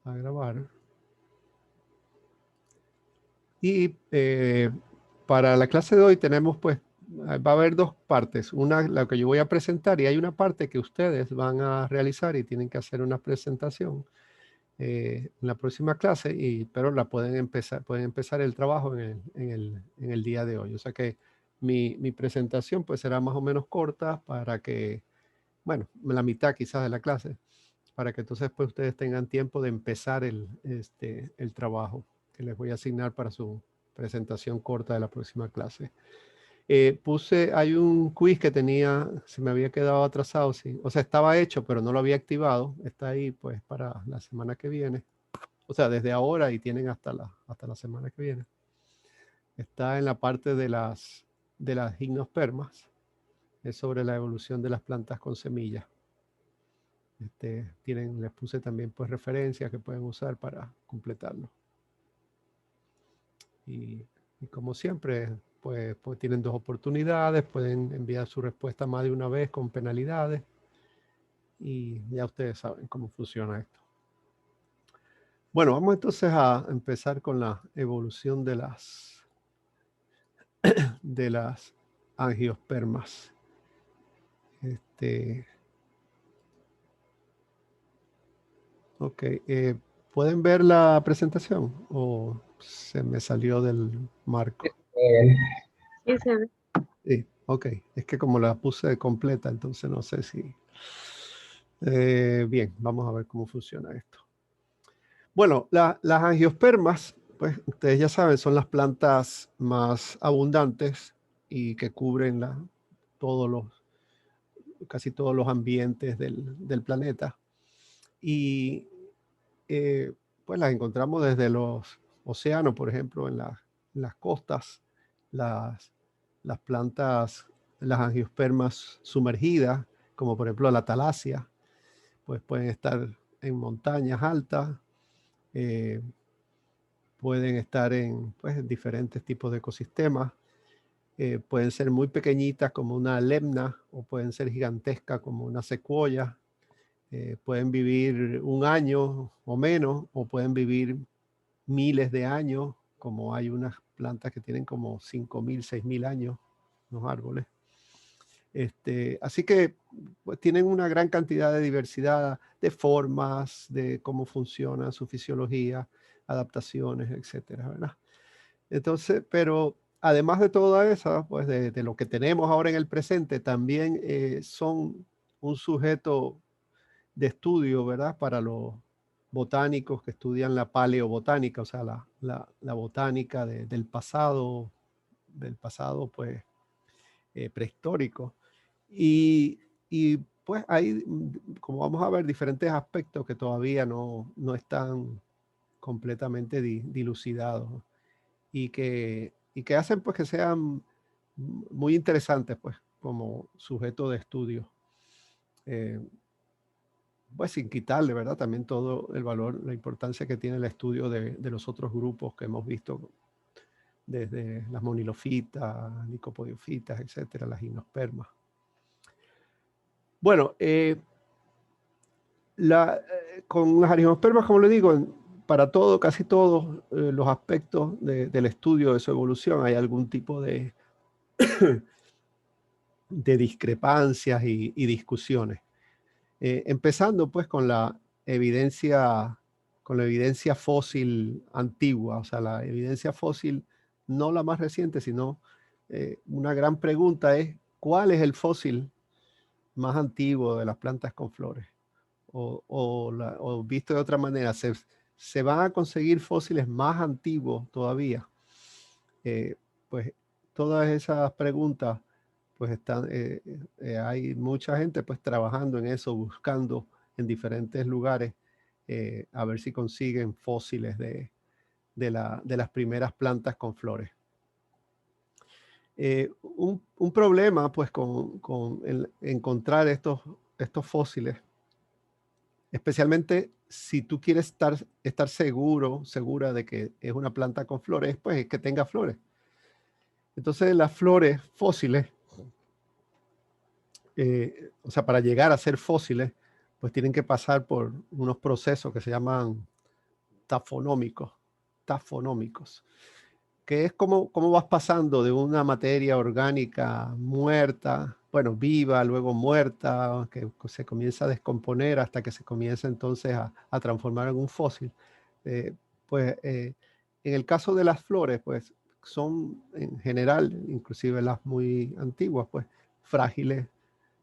a grabar. Y para la clase de hoy tenemos pues, va a haber dos partes. Una, la que yo voy a presentar, y hay una parte que ustedes van a realizar y tienen que hacer una presentación en la próxima clase, pero pueden empezar el trabajo en el día de hoy. O sea que mi presentación pues será más o menos corta para que, bueno, la mitad quizás de la clase, para que entonces pues ustedes tengan tiempo de empezar el trabajo que les voy a asignar para su presentación corta de la próxima clase. Hay un quiz que se me había quedado atrasado, sí. O sea, estaba hecho, pero no lo había activado. Está ahí pues para la semana que viene. O sea, desde ahora y tienen hasta la semana que viene. Está en la parte de las gimnospermas. Es sobre la evolución de las plantas con semillas. Les puse también pues referencias que pueden usar para completarlo. Y como siempre, pues tienen dos oportunidades, pueden enviar su respuesta más de una vez con penalidades. Y ya ustedes saben cómo funciona esto. Bueno, vamos entonces a empezar con la evolución de las angiospermas. Ok, ¿pueden ver la presentación o se me salió del marco? Sí, se ve. Sí, ok, es que como la puse completa, entonces no sé si... bien, vamos a ver cómo funciona esto. Bueno, las angiospermas, pues ustedes ya saben, son las plantas más abundantes y que cubren casi todos los ambientes del planeta. Y pues las encontramos desde los océanos, por ejemplo, en las costas, las plantas, las angiospermas sumergidas, como por ejemplo la talasia, pues pueden estar en montañas altas, pueden estar en diferentes tipos de ecosistemas, pueden ser muy pequeñitas como una lemna o pueden ser gigantescas como una secuoya. Pueden vivir un año o menos, o pueden vivir miles de años, como hay unas plantas que tienen como 5.000, 6.000 años, los árboles. Así que pues, tienen una gran cantidad de diversidad de formas, de cómo funciona su fisiología, adaptaciones, etcétera, ¿verdad? Entonces, pero además de toda esa, pues de lo que tenemos ahora en el presente, también son un sujeto de estudio, ¿verdad? Para los botánicos que estudian la paleobotánica, o sea, la botánica del pasado pues prehistórico. Y pues hay, como vamos a ver, diferentes aspectos que todavía no están completamente dilucidados y que hacen pues que sean muy interesantes pues como sujeto de estudio. Pues sin quitarle, ¿verdad? También todo el valor, la importancia que tiene el estudio de los otros grupos que hemos visto, desde las monilofitas, licopodiofitas, etcétera, las gimnospermas. Bueno, con las gimnospermas, como le digo, para casi todos los aspectos del estudio de su evolución hay algún tipo de discrepancias y discusiones. Empezando pues con la evidencia fósil antigua, o sea, la evidencia fósil, no la más reciente, sino una gran pregunta es, ¿cuál es el fósil más antiguo de las plantas con flores? O visto de otra manera, ¿se van a conseguir fósiles más antiguos todavía? Pues todas esas preguntas pues hay mucha gente pues trabajando en eso, buscando en diferentes lugares a ver si consiguen fósiles de las primeras plantas con flores. Un problema pues con encontrar estos fósiles, especialmente si tú quieres estar segura de que es una planta con flores, pues es que tenga flores. Entonces las flores fósiles, o sea, para llegar a ser fósiles, pues tienen que pasar por unos procesos que se llaman tafonómicos, que es como vas pasando de una materia orgánica muerta, bueno, viva, luego muerta, que se comienza a descomponer hasta que se comienza entonces a transformar en un fósil. Eh, pues en el caso de las flores, pues son en general, inclusive las muy antiguas, pues frágiles,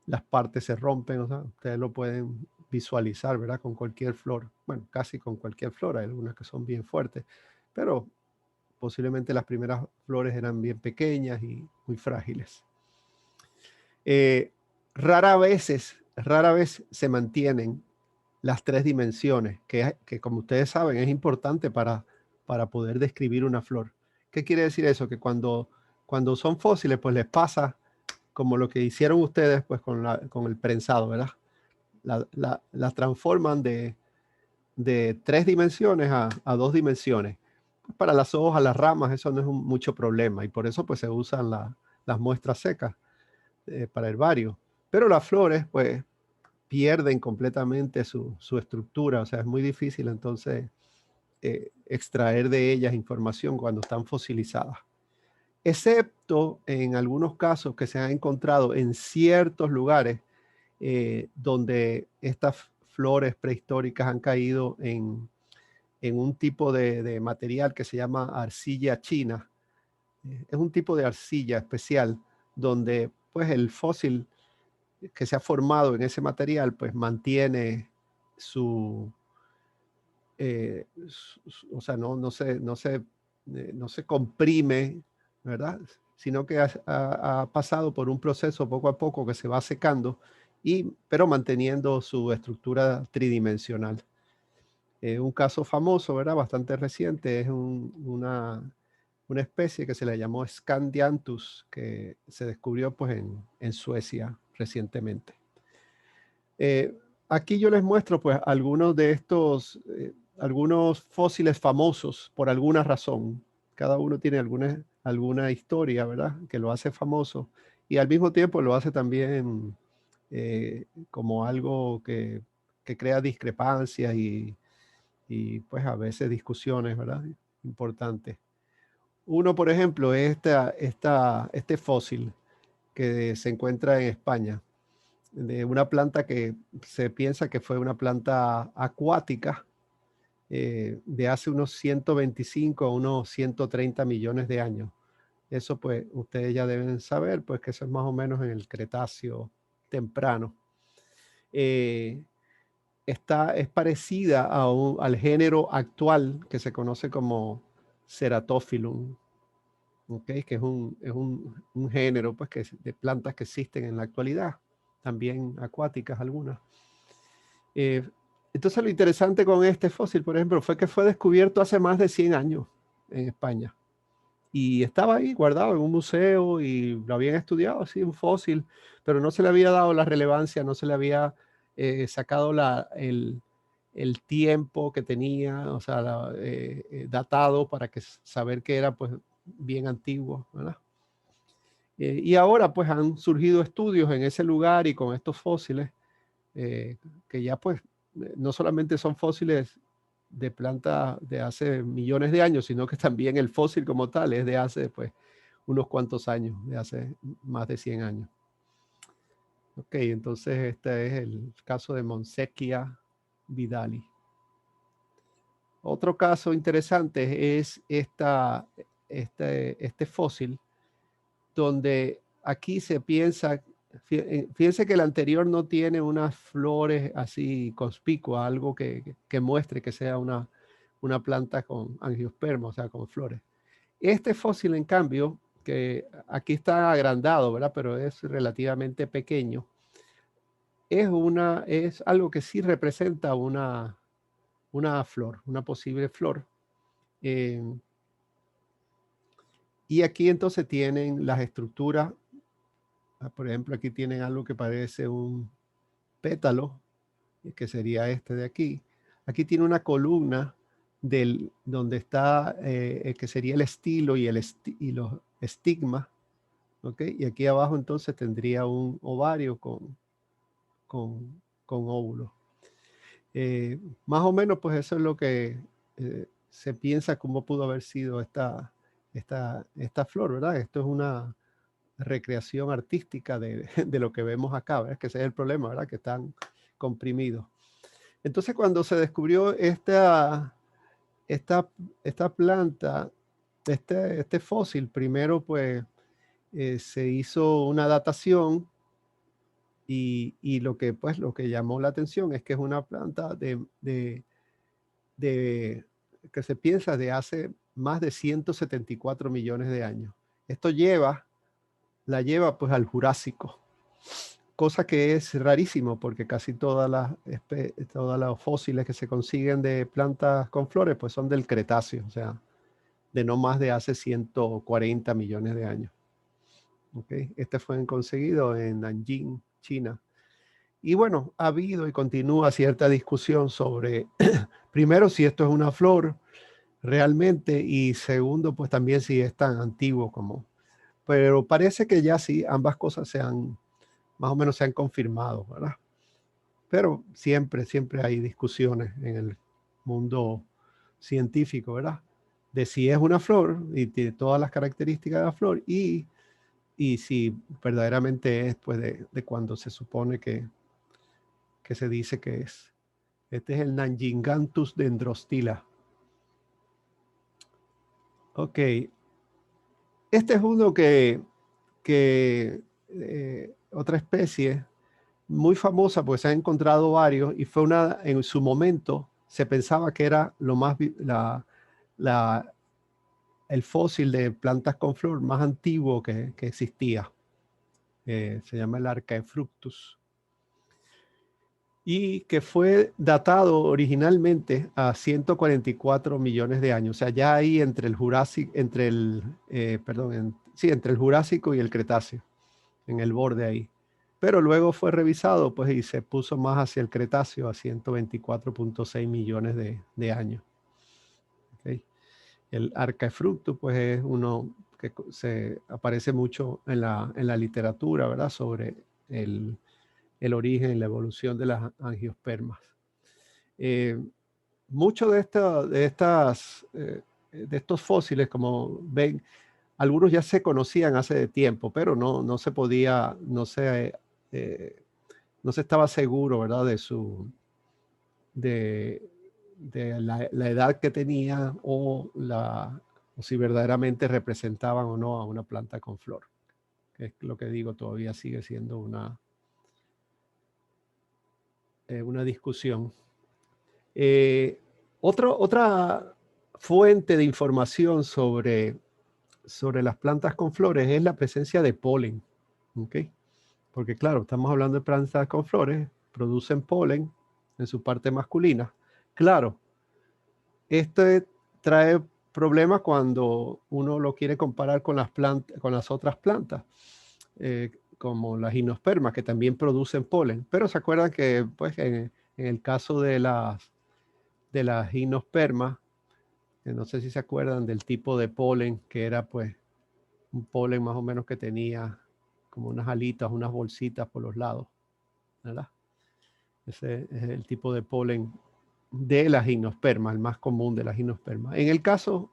las partes se rompen, o sea, ustedes lo pueden visualizar, ¿verdad? Con cualquier flor, bueno, casi con cualquier flor, hay algunas que son bien fuertes, pero posiblemente las primeras flores eran bien pequeñas y muy frágiles. Eh, rara vez se mantienen las tres dimensiones, que como ustedes saben es importante para poder describir una flor. ¿Qué quiere decir eso? Que cuando son fósiles, pues les pasa como lo que hicieron ustedes pues con el prensado, ¿verdad? La transforman de tres dimensiones a dos dimensiones. Para las hojas, las ramas, eso no es mucho problema y por eso pues se usan las muestras secas para herbarios. Pero las flores pues pierden completamente su estructura, o sea, es muy difícil entonces extraer de ellas información cuando están fosilizadas. Excepto en algunos casos que se han encontrado en ciertos lugares donde estas flores prehistóricas han caído en un tipo de material que se llama arcilla china. Es un tipo de arcilla especial donde pues el fósil que se ha formado en ese material pues mantiene o sea, no se comprime, ¿verdad? Sino que ha pasado por un proceso poco a poco que se va secando, pero manteniendo su estructura tridimensional. Un caso famoso, ¿verdad? Bastante reciente, es una especie que se le llamó Scandianthus, que se descubrió pues en Suecia recientemente. Aquí yo les muestro pues algunos de estos, algunos fósiles famosos por alguna razón. Cada uno tiene alguna historia, ¿verdad? Que lo hace famoso y al mismo tiempo lo hace también como algo que crea discrepancias y pues a veces discusiones, ¿verdad? Importantes. Uno, por ejemplo, es este fósil que se encuentra en España, de una planta que se piensa que fue una planta acuática de hace unos 125 a unos 130 millones de años. Eso pues ustedes ya deben saber, pues que eso es más o menos en el Cretáceo temprano. Es parecida al género actual que se conoce como Ceratophyllum, ¿okay? Que es un género pues, de plantas que existen en la actualidad, también acuáticas algunas. Entonces lo interesante con este fósil, por ejemplo, fue que fue descubierto hace más de 100 años en España. Y estaba ahí guardado en un museo y lo habían estudiado, así un fósil, pero no se le había dado la relevancia, no se le había sacado el tiempo que tenía, o sea, datado para saber que era pues bien antiguo, ¿verdad? Y ahora pues han surgido estudios en ese lugar y con estos fósiles que ya pues no solamente son fósiles de plantas de hace millones de años, sino que también el fósil como tal es de hace pues unos cuantos años, de hace más de 100 años. Ok, entonces este es el caso de Montsechia vidali. Otro caso interesante es este fósil, donde aquí se piensa, fíjense que el anterior no tiene unas flores así conspicuas, algo que muestre que sea una planta con angiosperma, o sea, con flores. Este fósil, en cambio, que aquí está agrandado, ¿verdad? Pero es relativamente pequeño, es algo que sí representa una flor, una posible flor. Y aquí entonces tienen las estructuras. Por ejemplo, aquí tienen algo que parece un pétalo, que sería este de aquí. Aquí tiene una columna donde está, que sería el estilo y los estigmas. ¿Okay? Y aquí abajo entonces tendría un ovario con óvulos. Más o menos, pues eso es se piensa cómo pudo haber sido esta flor, ¿verdad? Esto es una recreación artística de, de lo que vemos acá, ¿verdad? Que ese es el problema, ¿verdad? Que están comprimidos. Entonces, cuando se descubrió esta planta, este fósil, primero pues se hizo una datación y lo que llamó la atención es que es una planta que se piensa de hace más de 174 millones de años. Esto la lleva pues al Jurásico, cosa que es rarísimo porque casi todos los fósiles que se consiguen de plantas con flores pues son del Cretáceo, o sea, de no más de hace 140 millones de años. ¿Okay? Este fue conseguido en Nanjing, China. Y bueno, ha habido y continúa cierta discusión sobre, primero, si esto es una flor realmente, y segundo, pues también si es tan antiguo como... Pero parece que ya sí, ambas cosas más o menos se han confirmado, ¿verdad? Pero siempre hay discusiones en el mundo científico, ¿verdad? De si es una flor y tiene todas las características de la flor y si verdaderamente es pues de cuando se supone que se dice que es. Este es el Nanjinganthus dendrostila. Ok. Este es uno que otra especie muy famosa, porque se han encontrado varios y fue en su momento se pensaba que era el fósil de plantas con flor más antiguo que existía. Se llama el Archaefructus. Y que fue datado originalmente a 144 millones de años. O sea, ya ahí entre el Jurásico, entre el Jurásico y el Cretáceo, en el borde ahí. Pero luego fue revisado, pues, y se puso más hacia el Cretáceo, a 124.6 millones de años. ¿Okay? El Archaefructus, pues, es uno que se aparece mucho en la literatura, ¿verdad? Sobre el origen y la evolución de las angiospermas. Muchos de estos fósiles, como ven, algunos ya se conocían hace tiempo, pero no se podía, no se estaba seguro, ¿verdad? De la edad que tenía o si verdaderamente representaban o no a una planta con flor. Que es lo que digo, todavía sigue siendo una discusión. Otra fuente de información sobre las plantas con flores es la presencia de polen. ¿Okay? Porque claro, estamos hablando de plantas con flores, producen polen en su parte masculina. Claro, esto trae problemas cuando uno lo quiere comparar con las otras plantas, como las gimnospermas, que también producen polen. Pero se acuerdan que pues, en el caso de las gimnospermas, no sé si se acuerdan del tipo de polen, que era pues un polen más o menos que tenía como unas alitas, unas bolsitas por los lados, ¿verdad? Ese es el tipo de polen de las gimnospermas, el más común de las gimnospermas. En el caso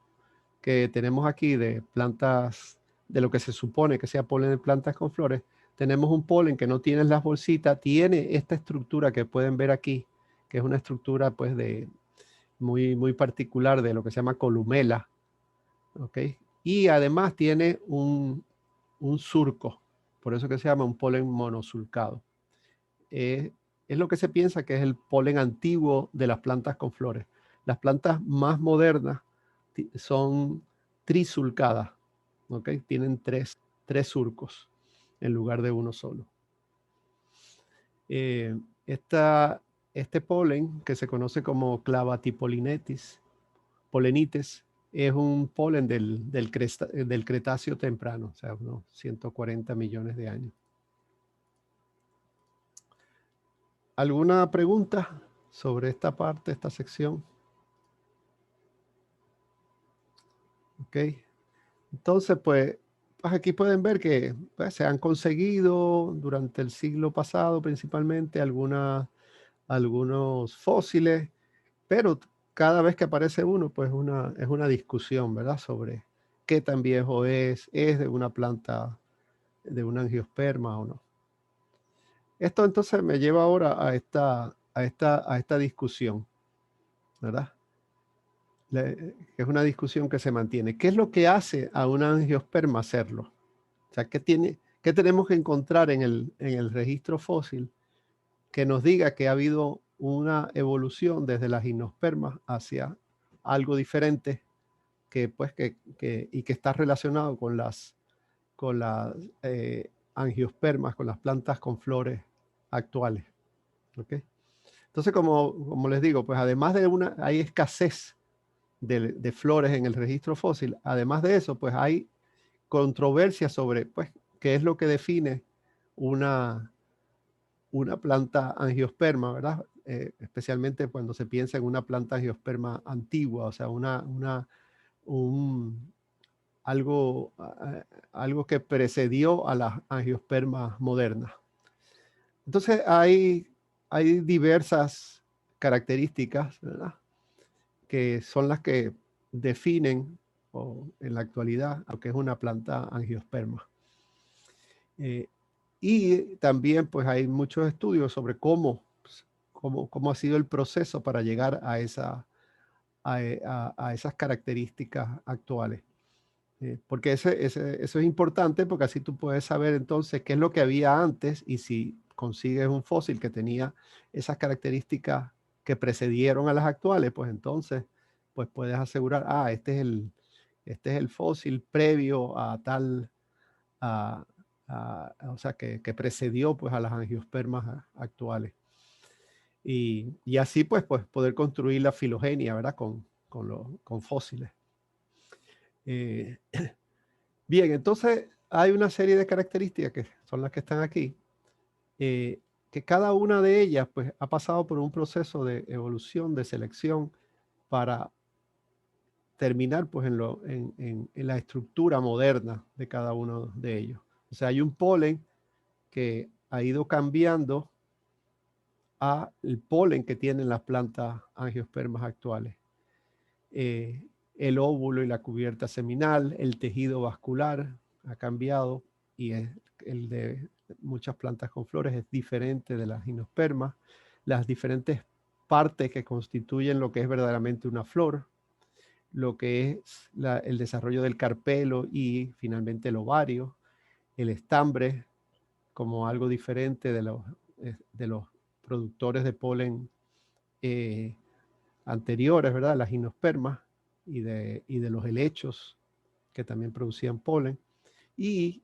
que tenemos aquí de plantas, de lo que se supone que sea polen de plantas con flores, tenemos un polen que no tiene las bolsitas, tiene esta estructura que pueden ver aquí, que es una estructura pues muy particular de lo que se llama columela, ¿ok? Y además tiene un surco, por eso que se llama un polen monosulcado. Es lo que se piensa que es el polen antiguo de las plantas con flores. Las plantas más modernas son trisulcadas, ¿ok? Tienen tres surcos en lugar de uno solo. Este polen, que se conoce como Clavatipolinetes, polenites, es un polen del Cretáceo temprano, o sea, unos 140 millones de años. ¿Alguna pregunta sobre esta parte, esta sección? Ok. Entonces, pues aquí pueden ver que pues, se han conseguido durante el siglo pasado principalmente algunos fósiles, pero cada vez que aparece uno, pues es una discusión, ¿verdad? Sobre qué tan viejo es de una planta, de un angiosperma o no. Esto entonces me lleva ahora a esta discusión, ¿verdad? Es una discusión que se mantiene. ¿Qué es lo que hace a un angiosperma hacerlo? O sea, ¿qué tenemos que encontrar en el registro fósil que nos diga que ha habido una evolución desde las gimnospermas hacia algo diferente que, pues, y que está relacionado con las angiospermas, con las plantas con flores actuales? ¿Ok? Entonces, como les digo, pues además hay escasez de flores en el registro fósil. Además de eso, pues hay controversia sobre, pues, qué es lo que define una planta angiosperma, ¿verdad? Especialmente cuando se piensa en una planta angiosperma antigua, o sea, un, algo que precedió a las angiospermas modernas. Entonces hay diversas características, ¿verdad?, que son las que definen en la actualidad lo que es una planta angiosperma. Y también pues hay muchos estudios sobre cómo ha sido el proceso para llegar a esas características actuales. Porque eso es importante, porque así tú puedes saber entonces qué es lo que había antes, y si consigues un fósil que tenía esas características que precedieron a las actuales, pues entonces pues puedes asegurar, este es el fósil previo a tal, o sea, que precedió pues a las angiospermas actuales. Y así pues poder construir la filogenia, ¿verdad? Con fósiles. Bien, entonces hay una serie de características que son las que están aquí, que cada una de ellas pues ha pasado por un proceso de evolución, de selección, para terminar pues en la estructura moderna de cada uno de ellos. O sea, hay un polen que ha ido cambiando a el polen que tienen las plantas angiospermas actuales. El óvulo y la cubierta seminal, el tejido vascular ha cambiado, y el de muchas plantas con flores es diferente de las gimnospermas. Las diferentes partes que constituyen lo que es verdaderamente una flor, lo que es el desarrollo del carpelo y finalmente el ovario, el estambre como algo diferente de los productores de polen anteriores, ¿verdad? Las gimnospermas y de los helechos que también producían polen, y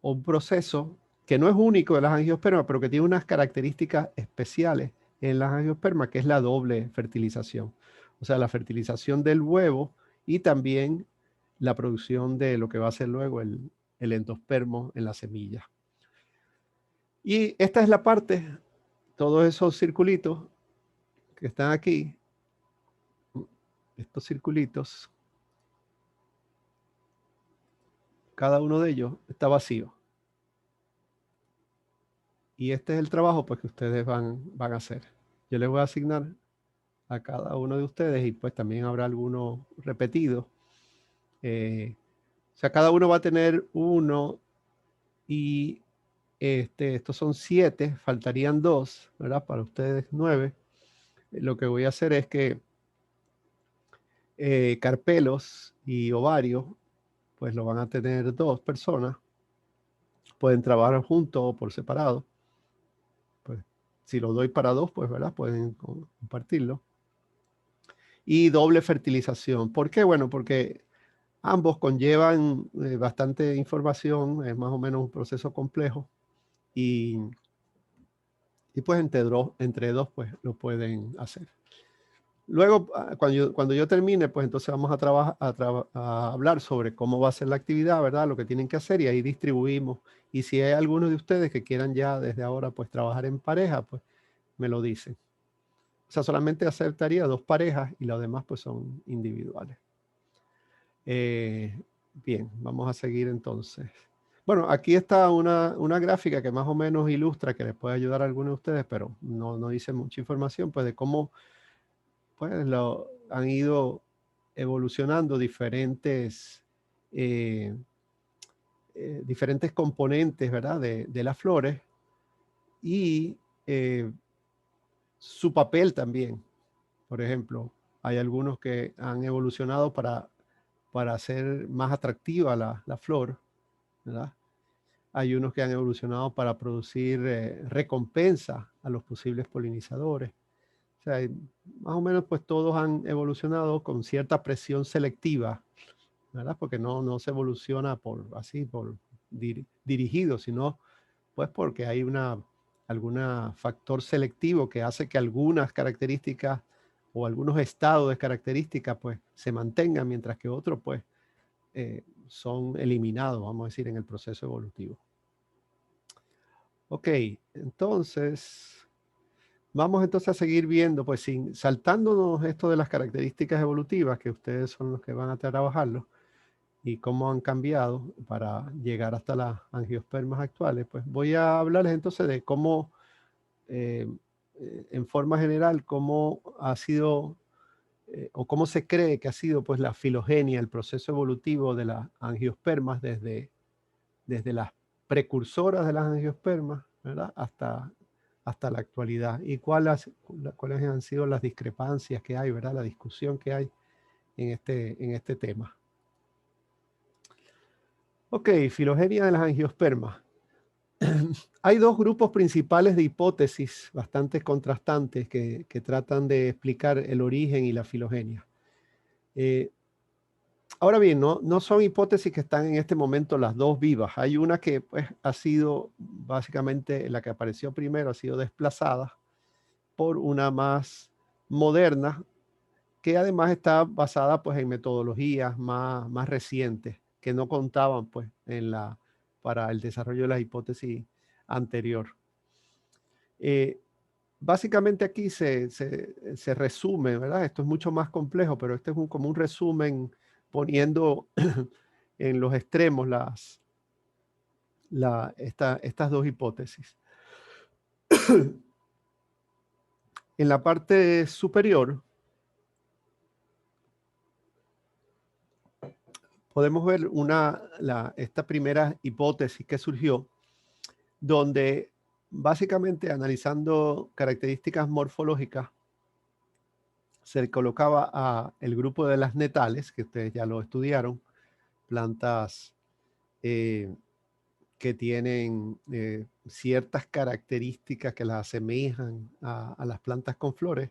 un proceso que no es único de las angiospermas, pero que tiene unas características especiales en las angiospermas, que es la doble fertilización. O sea, la fertilización del huevo y también la producción de lo que va a ser luego el endospermo en la semilla. Y esta es la parte, todos esos circulitos que están aquí, estos circulitos, cada uno de ellos está vacío. Y este es el trabajo pues que ustedes van a hacer. Yo les voy a asignar a cada uno de ustedes, y pues también habrá algunos repetidos. O sea, cada uno va a tener uno, y estos son 7, faltarían 2, ¿verdad? Para ustedes 9. Lo que voy a hacer es que carpelos y ovarios, pues lo van a tener 2 personas. Pueden trabajar juntos o por separado. Pues si lo doy para 2, pues, ¿verdad? Pueden compartirlo. Y doble fertilización. ¿Por qué? Bueno, porque ambos conllevan bastante información, es más o menos un proceso complejo, y pues entre dos pues lo pueden hacer. Luego, cuando yo termine, pues entonces vamos a hablar sobre cómo va a ser la actividad, ¿verdad? Lo que tienen que hacer, y ahí distribuimos. Y si hay algunos de ustedes que quieran ya desde ahora pues trabajar en pareja, pues me lo dicen. O sea, solamente aceptaría 2 parejas y los demás pues son individuales. Bien, vamos a seguir entonces. Bueno, aquí está una gráfica que más o menos ilustra, que les puede ayudar a algunos de ustedes, pero no dice mucha información, pues de cómo pues han ido evolucionando diferentes diferentes componentes, ¿verdad? De las flores y su papel también. Por ejemplo, hay algunos que han evolucionado para hacer más atractiva la flor, ¿verdad? Hay unos que han evolucionado para producir recompensa a los posibles polinizadores. O sea, más o menos pues todos han evolucionado con cierta presión selectiva, ¿verdad? Porque no se evoluciona por dirigido, sino pues porque hay algún factor selectivo que hace que algunas características o algunos estados de características pues se mantengan, mientras que otros pues son eliminados, vamos a decir, en el proceso evolutivo. Ok, entonces vamos entonces a seguir viendo, pues saltándonos esto de las características evolutivas, que ustedes son los que van a trabajarlo, y cómo han cambiado para llegar hasta las angiospermas actuales, pues voy a hablarles entonces de cómo, en forma general, cómo ha sido o cómo se cree que ha sido pues la filogenia, el proceso evolutivo de las angiospermas desde las precursoras de las angiospermas, ¿verdad? hasta la actualidad, y cuáles han sido las discrepancias que hay, ¿verdad? La discusión que hay en este tema. Ok, filogenia de las angiospermas. Hay dos grupos principales de hipótesis bastante contrastantes que tratan de explicar el origen y la filogenia. Ahora bien, no son hipótesis que están en este momento las dos vivas. Hay una que pues, ha sido básicamente la que apareció primero, ha sido desplazada por una más moderna, que además está basada pues, en metodologías más recientes que no contaban pues, para el desarrollo de la hipótesis anterior. Básicamente aquí se resume, ¿verdad? Esto es mucho más complejo, pero este es como un resumen poniendo en los extremos estas dos hipótesis. En la parte superior podemos ver esta primera hipótesis que surgió, donde básicamente analizando características morfológicas se colocaba a el grupo de las netales, que ustedes ya lo estudiaron, plantas que tienen ciertas características que las asemejan a las plantas con flores,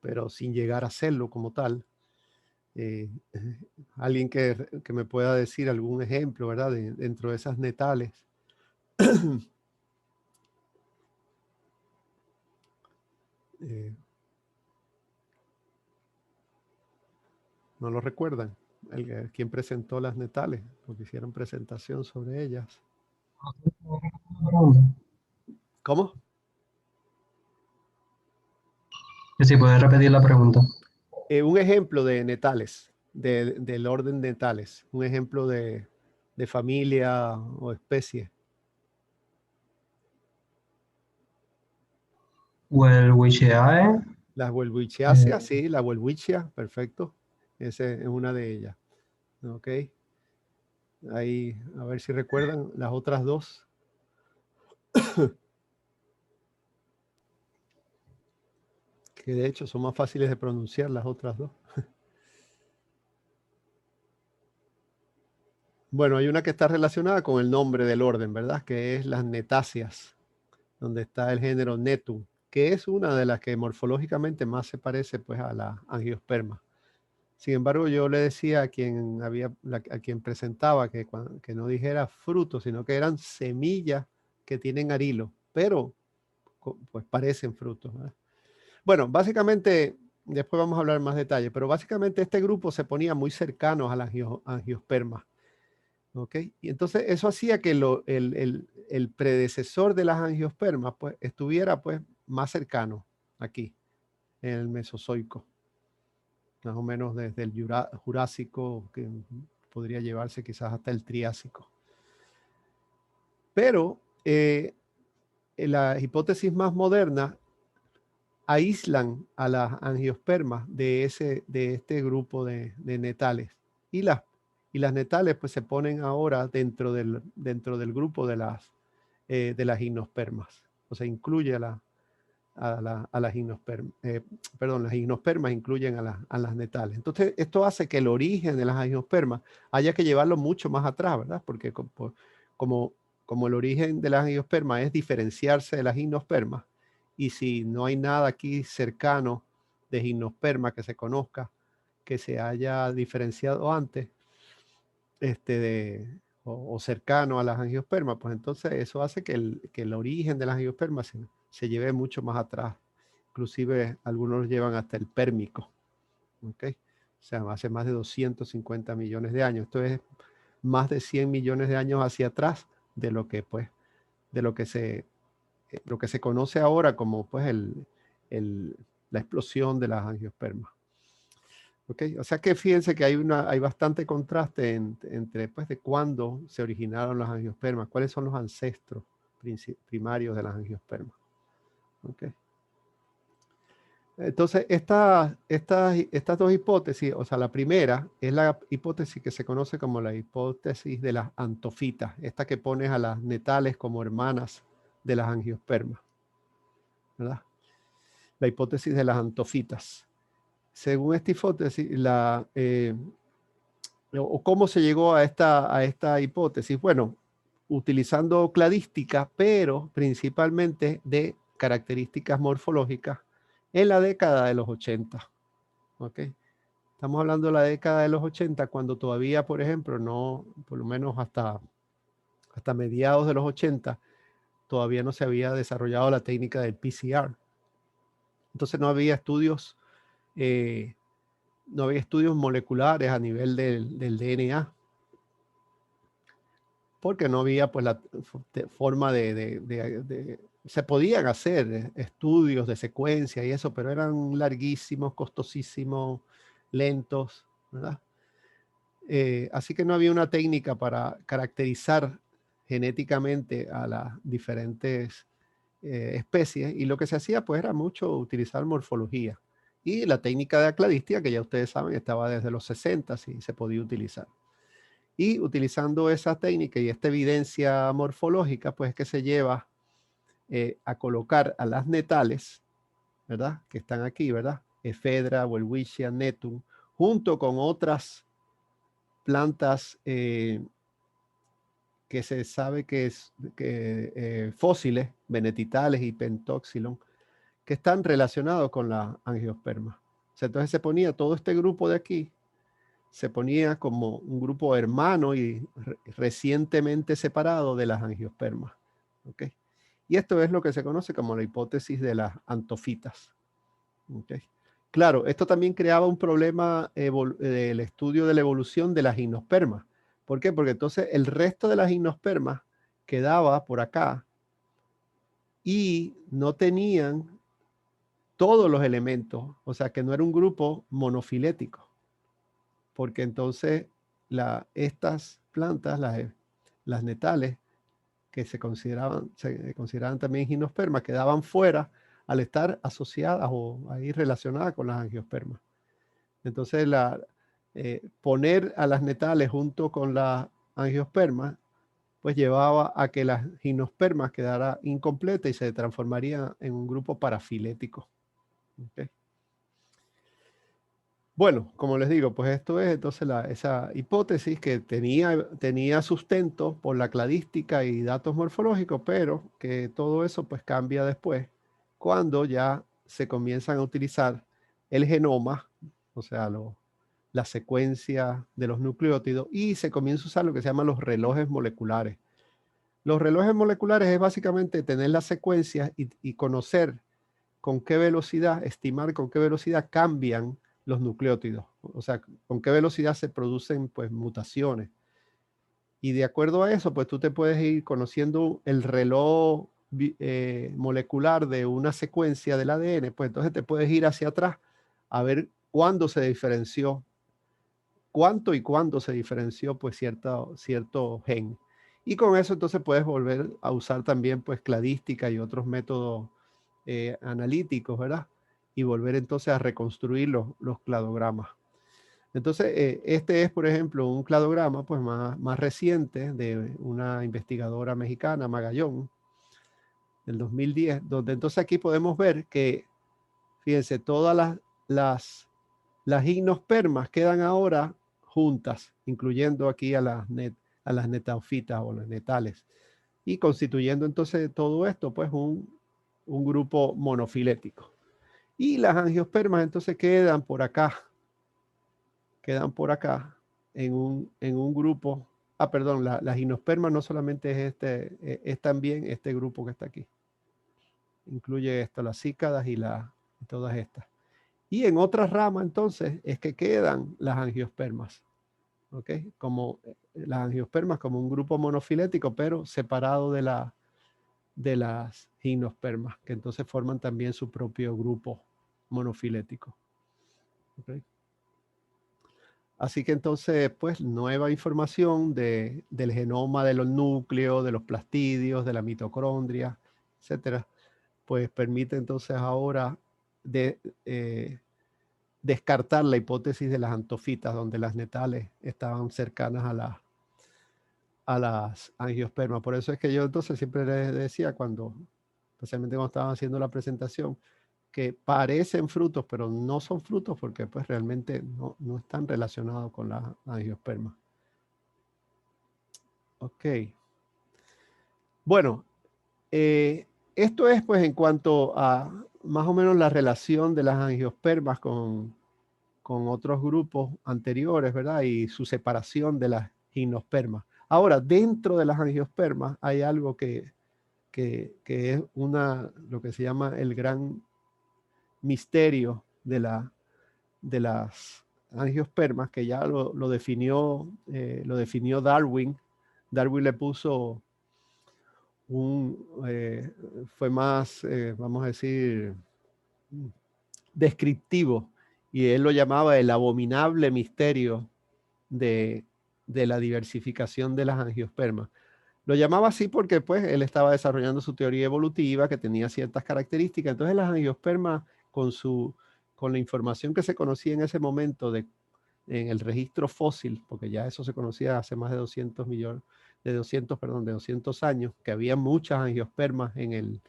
pero sin llegar a serlo como tal. Alguien que me pueda decir algún ejemplo, ¿verdad? Dentro de esas netales. ¿No lo recuerdan? ¿Quién presentó las netales? Porque hicieron presentación sobre ellas. ¿Cómo? Que si puedes repetir la pregunta. Un ejemplo de netales, del orden netales. Un ejemplo de familia o especie. Welwitchiae. Las Welwitchiaceae, sí, la Welwitschia, perfecto. Esa es una de ellas. Ok. Ahí, a ver si recuerdan las otras dos. Que de hecho son más fáciles de pronunciar las otras dos. Bueno, hay una que está relacionada con el nombre del orden, ¿verdad? Que es las netáceas, donde está el género Netum, que es una de las que morfológicamente más se parece pues, a la angiosperma. Sin embargo, yo le decía a quien presentaba que no dijera frutos, sino que eran semillas que tienen arilo, pero pues parecen frutos, ¿verdad? Bueno, básicamente, después vamos a hablar más detalle, pero básicamente este grupo se ponía muy cercanos a las angiospermas. ¿Ok? Y entonces eso hacía que el predecesor de las angiospermas pues, estuviera pues, más cercano aquí, en el Mesozoico. Más o menos desde el Jurásico, que podría llevarse quizás hasta el Triásico. Pero la hipótesis más moderna aíslan a las angiospermas de este grupo de netales. Y las netales pues se ponen ahora dentro del grupo de las gimnospermas. O sea, incluye a las gimnospermas. Perdón, las gimnospermas incluyen a las netales. Entonces, esto hace que el origen de las gimnospermas haya que llevarlo mucho más atrás, ¿verdad? Porque como el origen de las angiospermas es diferenciarse de las gimnospermas, y si no hay nada aquí cercano de gimnosperma que se conozca, que se haya diferenciado antes, o cercano a las angiospermas, pues entonces eso hace que el origen de las angiospermas se lleve mucho más atrás. Inclusive algunos lo llevan hasta el pérmico. ¿Okay? O sea, hace más de 250 millones de años. Esto es más de 100 millones de años hacia atrás de lo que se conoce ahora como pues la explosión de las angiospermas. ¿Okay? O sea que fíjense que hay bastante contraste entre pues, de cuándo se originaron las angiospermas, cuáles son los ancestros primarios de las angiospermas. ¿Okay? Entonces, estas dos hipótesis, o sea, la primera es la hipótesis que se conoce como la hipótesis de las antofitas, esta que pones a las netales como hermanas de las angiospermas, ¿verdad? La hipótesis de las antofitas. Según esta hipótesis, o cómo se llegó a esta hipótesis. Bueno, utilizando cladística, pero principalmente de características morfológicas en la década de los 80. ¿Okay? Estamos hablando de la década de los 80, cuando todavía, por ejemplo, no, por lo menos hasta mediados de los 80, todavía no se había desarrollado la técnica del PCR. Entonces no había estudios moleculares a nivel del DNA, porque no había pues la forma se podían hacer estudios de secuencia y eso, pero eran larguísimos, costosísimos, lentos, ¿verdad? Así que no había una técnica para caracterizar genéticamente a las diferentes especies, y lo que se hacía pues era mucho utilizar morfología. Y la técnica de cladística, que ya ustedes saben, estaba desde los 60 y se podía utilizar. Y utilizando esa técnica y esta evidencia morfológica, pues es que se lleva a colocar a las netales, ¿verdad? Que están aquí, ¿verdad? Ephedra, Welwitschia, Netum, junto con otras plantas que se sabe que fósiles, venetitales y pentoxilon, que están relacionados con la angiosperma. O sea, entonces se ponía todo este grupo de aquí, se ponía como un grupo hermano y recientemente separado de las angiospermas. ¿Okay? Y esto es lo que se conoce como la hipótesis de las antofitas. ¿Okay? Claro, esto también creaba un problema del estudio de la evolución de las gimnospermas. ¿Por qué? Porque entonces el resto de las gimnospermas quedaba por acá y no tenían todos los elementos, o sea que no era un grupo monofilético, porque entonces estas plantas, las netales, que se consideraban también gimnospermas, quedaban fuera al estar asociadas o ahí relacionadas con las angiospermas. Entonces, poner a las netales junto con las angiospermas, pues llevaba a que las gimnospermas quedara incompleta y se transformaría en un grupo parafilético. ¿Okay? Bueno, como les digo, pues esto es entonces esa hipótesis que tenía sustento por la cladística y datos morfológicos, pero que todo eso pues cambia después cuando ya se comienzan a utilizar el genoma, o sea, la secuencia de los nucleótidos, y se comienza a usar lo que se llaman los relojes moleculares. Los relojes moleculares es básicamente tener las secuencias y conocer con qué velocidad, estimar con qué velocidad cambian los nucleótidos, o sea, con qué velocidad se producen pues mutaciones. Y de acuerdo a eso, pues tú te puedes ir conociendo el reloj molecular de una secuencia del ADN, pues entonces te puedes ir hacia atrás a ver cuándo se diferenció, cuánto y cuándo se diferenció pues cierto gen. Y con eso entonces puedes volver a usar también pues cladística y otros métodos analíticos, ¿verdad? y volver entonces a reconstruir los cladogramas. Entonces, este es, por ejemplo, un cladograma pues, más reciente de una investigadora mexicana, Magallón, del 2010, donde entonces aquí podemos ver que, fíjense, todas las gimnospermas quedan ahora juntas, incluyendo aquí a las netaofitas o las netales, y constituyendo entonces todo esto, pues un grupo monofilético. Y las angiospermas entonces quedan por acá en un grupo. Perdón, la gimnosperma no solamente es es también este grupo que está aquí. Incluye esto, las cícadas y todas estas. Y en otras ramas entonces es que quedan las angiospermas. ¿Ok? Como las angiospermas como un grupo monofilético, pero separado de las gimnospermas, que entonces forman también su propio grupo monofilético. ¿Ok? Así que entonces, pues, nueva información del genoma de los núcleos, de los plastidios, de la mitocondria, etcétera, pues permite entonces ahora descartar la hipótesis de las antofitas, donde las netales estaban cercanas a las angiospermas. Por eso es que yo entonces siempre les decía, especialmente cuando estaban haciendo la presentación, que parecen frutos, pero no son frutos porque pues realmente no están relacionados con la angiosperma. Ok. Bueno, esto es pues en cuanto a más o menos la relación de las angiospermas con otros grupos anteriores, ¿verdad? Y su separación de las gimnospermas. Ahora, dentro de las angiospermas hay algo que es lo que se llama el gran misterio de las angiospermas, que ya lo definió Darwin. Darwin le puso fue más, vamos a decir, descriptivo, y él lo llamaba el abominable misterio de la diversificación de las angiospermas. Lo llamaba así porque pues él estaba desarrollando su teoría evolutiva que tenía ciertas características. Entonces las angiospermas con la información que se conocía en ese momento en el registro fósil, porque ya eso se conocía hace más de 200 años, que había muchas angiospermas en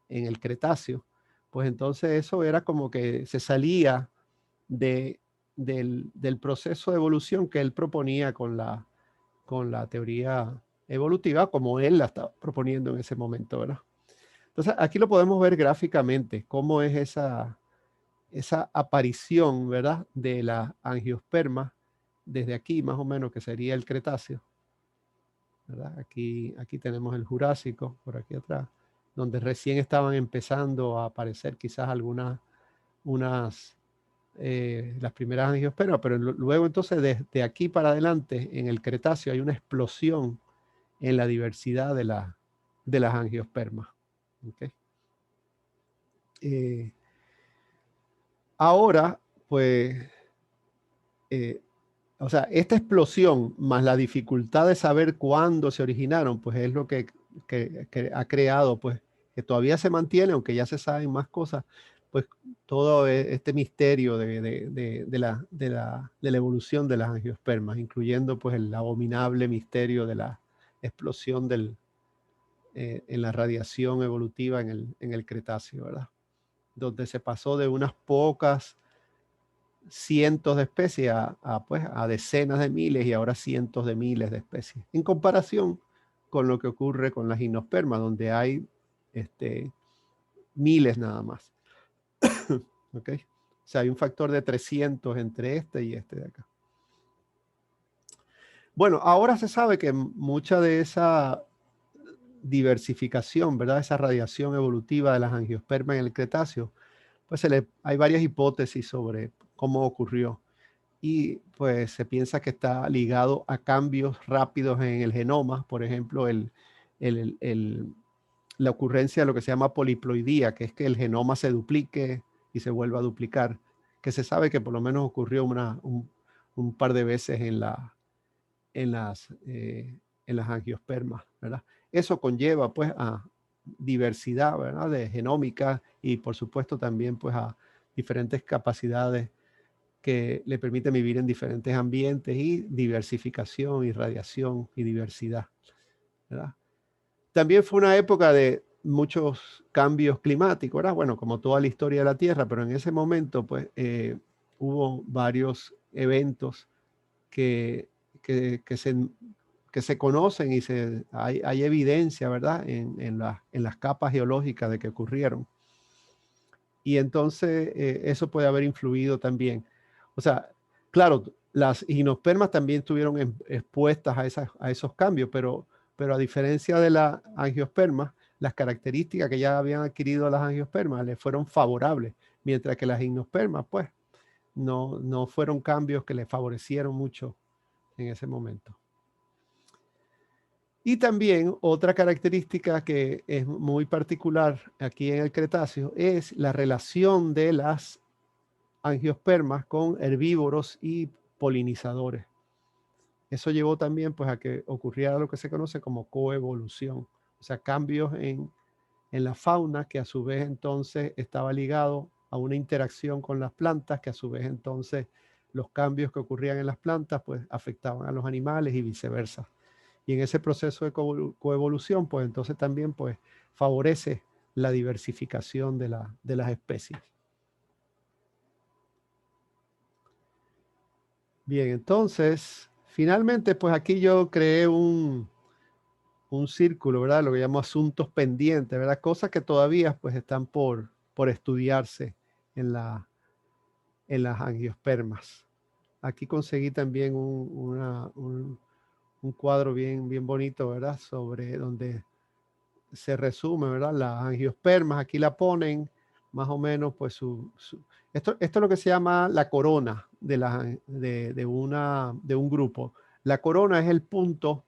el Cretáceo, pues entonces eso era como que se salía del proceso de evolución que él proponía con la teoría evolutiva, como él la estaba proponiendo en ese momento, ¿verdad? Entonces aquí lo podemos ver gráficamente, cómo es esa aparición, ¿verdad? De la angiosperma desde aquí, más o menos, que sería el Cretáceo, ¿verdad? Aquí tenemos el Jurásico, por aquí atrás, donde recién estaban empezando a aparecer quizás las primeras angiospermas, pero luego entonces desde aquí para adelante en el Cretáceo hay una explosión en la diversidad de las angiospermas. ¿Okay? Ahora, pues, o sea, esta explosión más la dificultad de saber cuándo se originaron, pues es lo que ha creado, pues, que todavía se mantiene, aunque ya se saben más cosas, pues todo este misterio de la evolución de las angiospermas, incluyendo pues el abominable misterio de la explosión en la radiación evolutiva en el Cretáceo, ¿verdad? Donde se pasó de unas pocas cientos de especies a decenas de miles y ahora cientos de miles de especies, en comparación con lo que ocurre con las gimnospermas, donde hay miles nada más. ¿Ok? O sea, hay un factor de 300 entre este y este de acá. Bueno, ahora se sabe que mucha de esa diversificación, ¿verdad? Esa radiación evolutiva de las angiospermas en el Cretáceo, pues hay varias hipótesis sobre cómo ocurrió. Y pues se piensa que está ligado a cambios rápidos en el genoma, por ejemplo, la ocurrencia de lo que se llama poliploidía, que es que el genoma se duplique y se vuelva a duplicar, que se sabe que por lo menos ocurrió un par de veces en las angiospermas, ¿verdad? Eso conlleva pues a diversidad, ¿verdad? De genómica y por supuesto también pues a diferentes capacidades que le permiten vivir en diferentes ambientes y diversificación y radiación y diversidad, ¿verdad? También fue una época de muchos cambios climáticos, ¿verdad? Bueno, como toda la historia de la Tierra, pero en ese momento pues hubo varios eventos que se conocen y hay evidencia, ¿verdad? En las capas geológicas de que ocurrieron. Y entonces eso puede haber influido también. O sea, claro, las gimnospermas también estuvieron expuestas a esos cambios, pero a diferencia de las angiospermas, las características que ya habían adquirido las angiospermas les fueron favorables, mientras que las gimnospermas, pues, no fueron cambios que les favorecieron mucho en ese momento. Y también otra característica que es muy particular aquí en el Cretáceo es la relación de las angiospermas con herbívoros y polinizadores. Eso llevó también pues a que ocurriera lo que se conoce como coevolución, o sea, cambios en la fauna que a su vez entonces estaba ligado a una interacción con las plantas, que a su vez entonces los cambios que ocurrían en las plantas pues afectaban a los animales y viceversa. Y en ese proceso de coevolución pues entonces también pues favorece la diversificación de las especies. Bien, entonces, finalmente, pues aquí yo creé un círculo, ¿verdad? Lo que llamo asuntos pendientes, ¿verdad? Cosas que todavía pues están por estudiarse en las angiospermas. Aquí conseguí también un cuadro bien bonito, ¿verdad? Sobre donde se resume, ¿verdad? Las angiospermas, aquí la ponen más o menos, pues esto es lo que se llama la corona de un grupo. La corona es el punto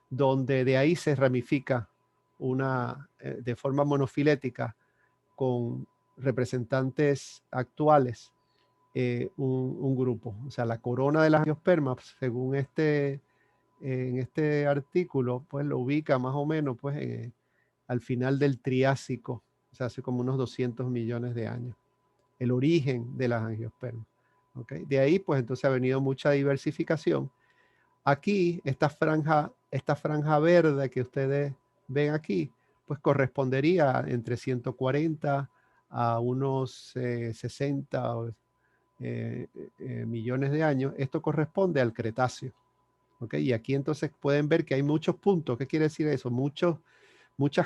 donde de ahí se ramifica de forma monofilética con representantes actuales un grupo. O sea, la corona de las angiospermas, según en este artículo, pues lo ubica más o menos pues al final del Triásico, o sea, hace como unos 200 millones de años, el origen de las angiospermas. ¿Okay? De ahí, pues entonces ha venido mucha diversificación. Aquí, esta franja verde que ustedes ven aquí, pues correspondería entre 140 a unos 60 millones de años. Esto corresponde al Cretáceo. ¿Okay? Y aquí entonces pueden ver que hay muchos puntos. ¿Qué quiere decir eso? Muchas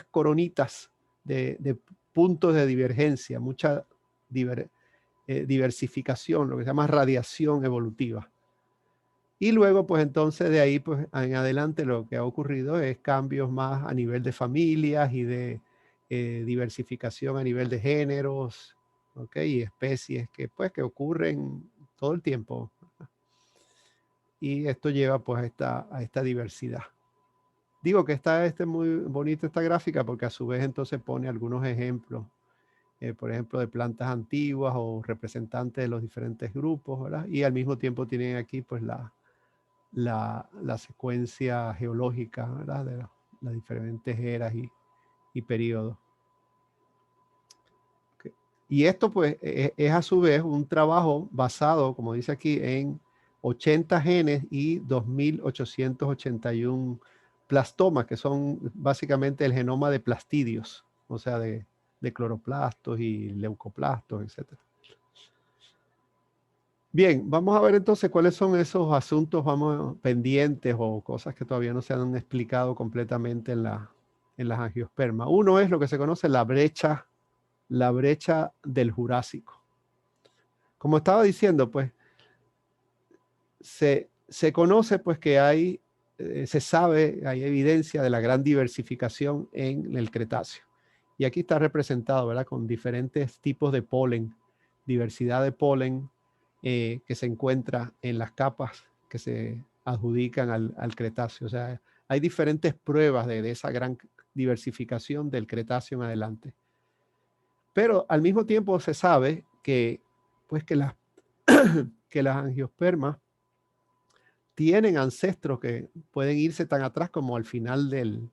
coronitas de puntos de divergencia, mucha diversificación, lo que se llama radiación evolutiva. Y luego, pues entonces de ahí, pues en adelante lo que ha ocurrido es cambios más a nivel de familias y de diversificación a nivel de géneros, ¿ok? Y especies que ocurren todo el tiempo. Y esto lleva pues a esta diversidad. Digo que está muy bonita esta gráfica porque a su vez entonces pone algunos ejemplos, por ejemplo, de plantas antiguas o representantes de los diferentes grupos, ¿verdad? Y al mismo tiempo tienen aquí pues la secuencia geológica, ¿verdad? De las diferentes eras y periodos. Okay. Y esto pues es a su vez un trabajo basado, como dice aquí, en 80 genes y 2.881 plastomas, que son básicamente el genoma de plastidios, o sea, de cloroplastos y leucoplastos, etc. Bien, vamos a ver entonces cuáles son esos asuntos pendientes o cosas que todavía no se han explicado completamente en las angiospermas. Uno es lo que se conoce la brecha del Jurásico. Como estaba diciendo, pues se conoce pues que se sabe, hay evidencia de la gran diversificación en el Cretáceo. Y aquí está representado, ¿verdad? Con diferentes tipos de polen, diversidad de polen que se encuentra en las capas que se adjudican al Cretáceo. O sea, hay diferentes pruebas de esa gran diversificación del Cretáceo en adelante. Pero al mismo tiempo se sabe que las angiospermas tienen ancestros que pueden irse tan atrás como al final del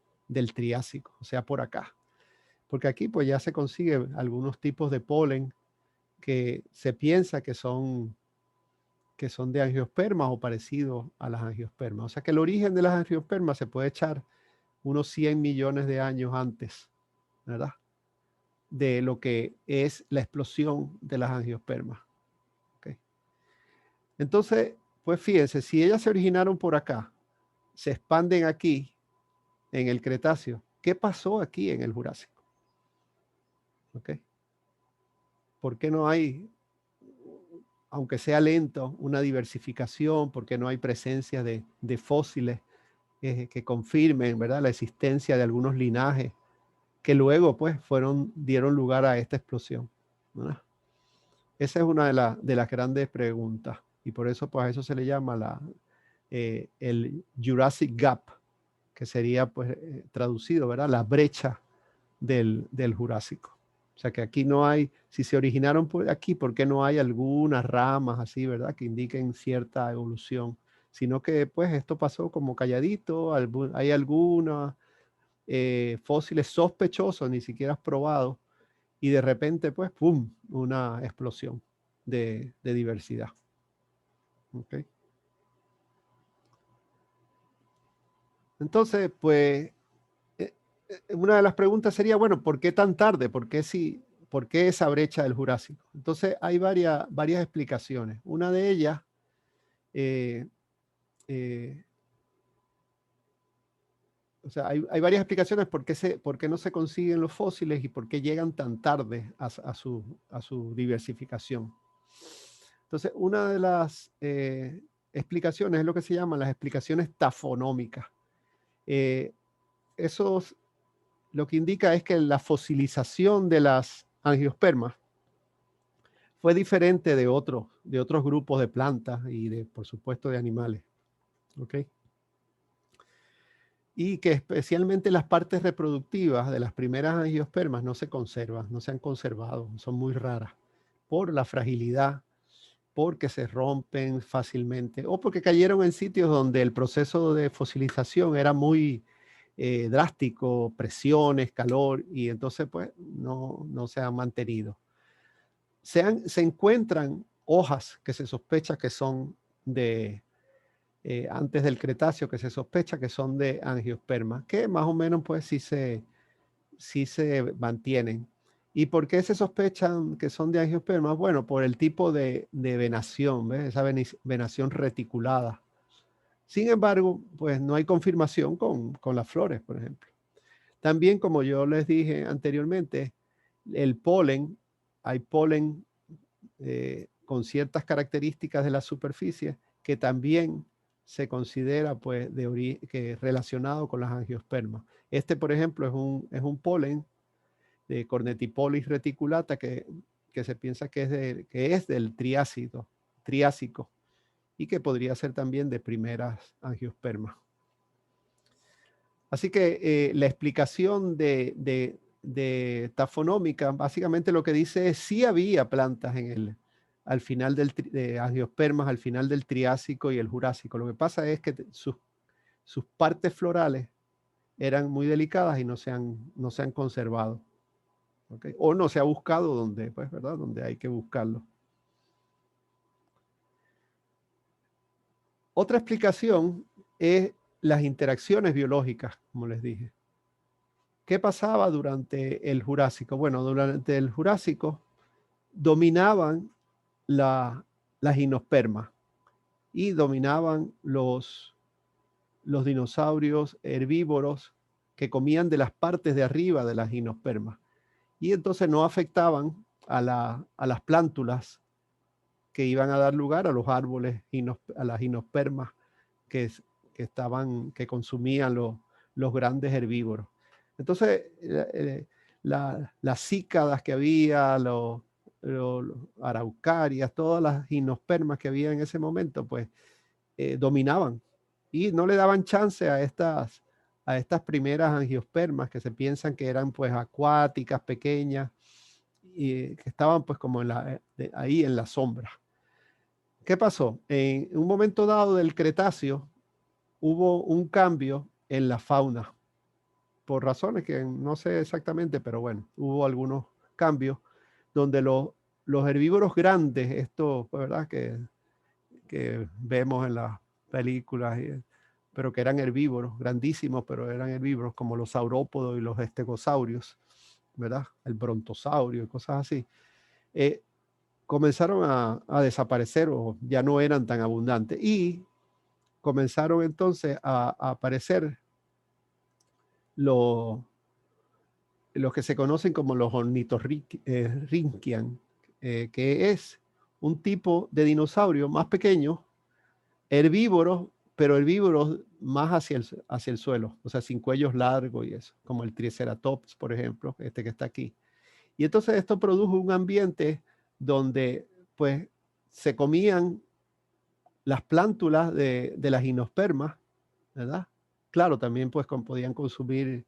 Triásico, o sea, por acá. Porque aquí pues ya se consiguen algunos tipos de polen que se piensa que son de angiospermas o parecidos a las angiospermas. O sea que el origen de las angiospermas se puede echar unos 100 millones de años antes, ¿verdad?, de lo que es la explosión de las angiospermas. ¿Okay? Entonces, pues fíjense, si ellas se originaron por acá, se expanden aquí en el Cretáceo, ¿qué pasó aquí en el Jurásico? ¿Okay? ¿Por qué no hay, aunque sea lento, una diversificación? ¿Por qué no hay presencia de fósiles que confirmen, ¿verdad?, la existencia de algunos linajes que luego pues dieron lugar a esta explosión, ¿verdad? Esa es una de las grandes preguntas, y por eso pues a eso se le llama el Jurassic Gap, que sería pues traducido, ¿verdad?, la brecha del Jurásico. O sea que aquí no hay, si se originaron por aquí, ¿por qué no hay algunas ramas así, ¿verdad?, que indiquen cierta evolución? Sino que pues esto pasó como calladito, hay algunos fósiles sospechosos, ni siquiera probados, y de repente pues ¡pum!, una explosión de diversidad. ¿Okay? Entonces, pues, una de las preguntas sería, bueno, ¿por qué tan tarde? ¿Por qué esa brecha del Jurásico? Entonces, hay varias explicaciones. Una de ellas, o sea, hay varias explicaciones por qué no se consiguen los fósiles y por qué llegan tan tarde a su diversificación. Entonces, una de las explicaciones es lo que se llaman las explicaciones tafonómicas. Eso lo que indica es que la fosilización de las angiospermas fue diferente de otros grupos de plantas y por supuesto, de animales. ¿Ok? Y que especialmente las partes reproductivas de las primeras angiospermas no se conservan, no se han conservado, son muy raras por la fragilidad, porque se rompen fácilmente o porque cayeron en sitios donde el proceso de fosilización era muy drástico, presiones, calor, y entonces pues no se han mantenido. Se encuentran hojas que se sospecha que son de antes del Cretáceo, que se sospecha que son de angiospermas, que más o menos pues sí se mantienen. ¿Y por qué se sospechan que son de angiospermas? Bueno, por el tipo de venación, ¿ves? Esa venación reticulada. Sin embargo, pues no hay confirmación con las flores, por ejemplo. También, como yo les dije anteriormente, el polen, hay polen con ciertas características de la superficie que también se considera pues relacionado con las angiospermas. Este, por ejemplo, es un polen de Cornetipolis reticulata que se piensa que es del Triásico y que podría ser también de primeras angiospermas. Así que la explicación de tafonómica básicamente lo que dice es sí había plantas al final de angiospermas al final del Triásico y el Jurásico. Lo que pasa es que sus partes florales eran muy delicadas y no se han conservado. ¿Okay? O no se ha buscado donde, pues, ¿verdad?, donde hay que buscarlo. Otra explicación es las interacciones biológicas, como les dije. ¿Qué pasaba durante el Jurásico? Bueno, durante el Jurásico dominaban las gimnospermas y dominaban los dinosaurios herbívoros que comían de las partes de arriba de las gimnospermas. Y entonces no afectaban a las plántulas que iban a dar lugar a los árboles, a las gimnospermas que consumían los grandes herbívoros. Entonces, las cícadas que había, los araucarias, todas las gimnospermas que había en ese momento, pues dominaban y no le daban chance a estas primeras angiospermas que se piensan que eran pues acuáticas, pequeñas, y que estaban pues como ahí en la sombra. ¿Qué pasó? En un momento dado del Cretáceo hubo un cambio en la fauna, por razones que no sé exactamente, pero bueno, hubo algunos cambios donde los herbívoros grandes, estos, pues, ¿verdad? Que vemos en las películas, pero que eran herbívoros, grandísimos, pero eran herbívoros, como los saurópodos y los estegosaurios, ¿verdad? El brontosaurio y cosas así. Comenzaron a desaparecer o ya no eran tan abundantes. Y comenzaron entonces a aparecer los que se conocen como los ornitorrinquian, que es un tipo de dinosaurio más pequeño, herbívoros, pero herbívoros más hacia el suelo, o sea, sin cuellos largos y eso, como el Triceratops, por ejemplo, este que está aquí. Y entonces esto produjo un ambiente donde pues se comían las plántulas de las gimnospermas, ¿verdad? Claro, también pues podían consumir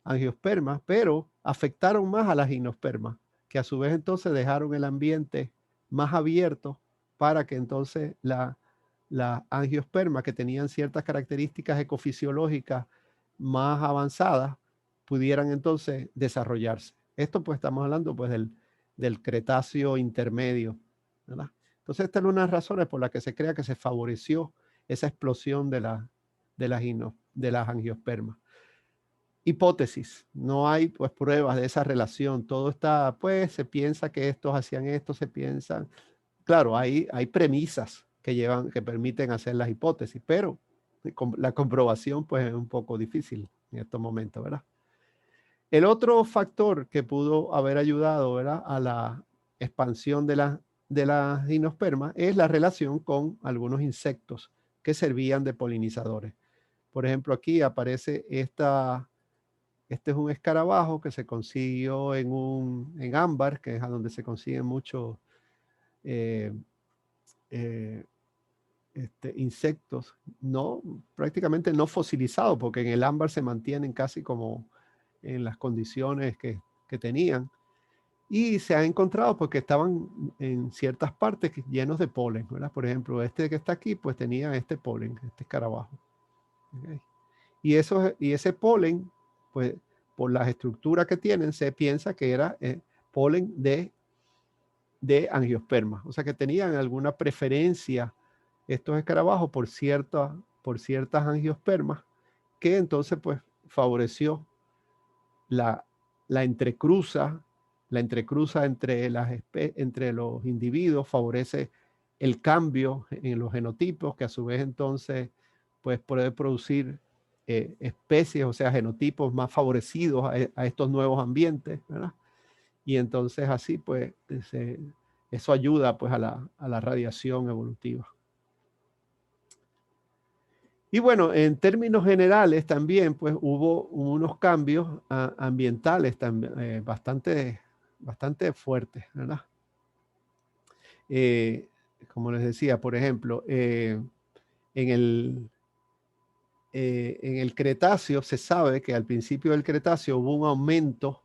angiospermas, pero afectaron más a las gimnospermas, que a su vez entonces dejaron el ambiente más abierto para que entonces la angiospermas, que tenían ciertas características ecofisiológicas más avanzadas, pudieran entonces desarrollarse. Esto pues estamos hablando pues del Cretáceo intermedio, ¿verdad? Entonces esta es una de las razones por las que se crea que se favoreció esa explosión de las angiospermas. Hipótesis, no hay pues pruebas de esa relación, todo está, pues se piensa que estos hacían esto, se piensan, claro, hay premisas que permiten hacer las hipótesis, pero la comprobación pues es un poco difícil en estos momentos, ¿verdad? El otro factor que pudo haber ayudado, ¿verdad?, a la expansión de las gimnospermas es la relación con algunos insectos que servían de polinizadores. Por ejemplo, aquí aparece este es un escarabajo que se consiguió en ámbar, que es a donde se consiguen muchos insectos, prácticamente no fosilizados, porque en el ámbar se mantienen casi como en las condiciones que tenían. Y se ha encontrado porque estaban en ciertas partes llenos de polen, ¿verdad? Por ejemplo, este que está aquí, pues tenía este polen, este escarabajo. ¿Okay? Y ese polen, pues por las estructuras que tienen, se piensa que era polen de angiospermas. O sea que tenían alguna preferencia estos escarabajos por ciertas angiospermas, que entonces pues favoreció la entrecruza entre los individuos, favorece el cambio en los genotipos, que a su vez entonces pues puede producir especies, o sea, genotipos más favorecidos a estos nuevos ambientes, ¿verdad? Y entonces así pues eso ayuda pues a la radiación evolutiva. Y bueno, en términos generales también pues hubo unos cambios ambientales también, bastante fuertes, ¿verdad? Como les decía, por ejemplo, en el Cretáceo se sabe que al principio del Cretáceo hubo un aumento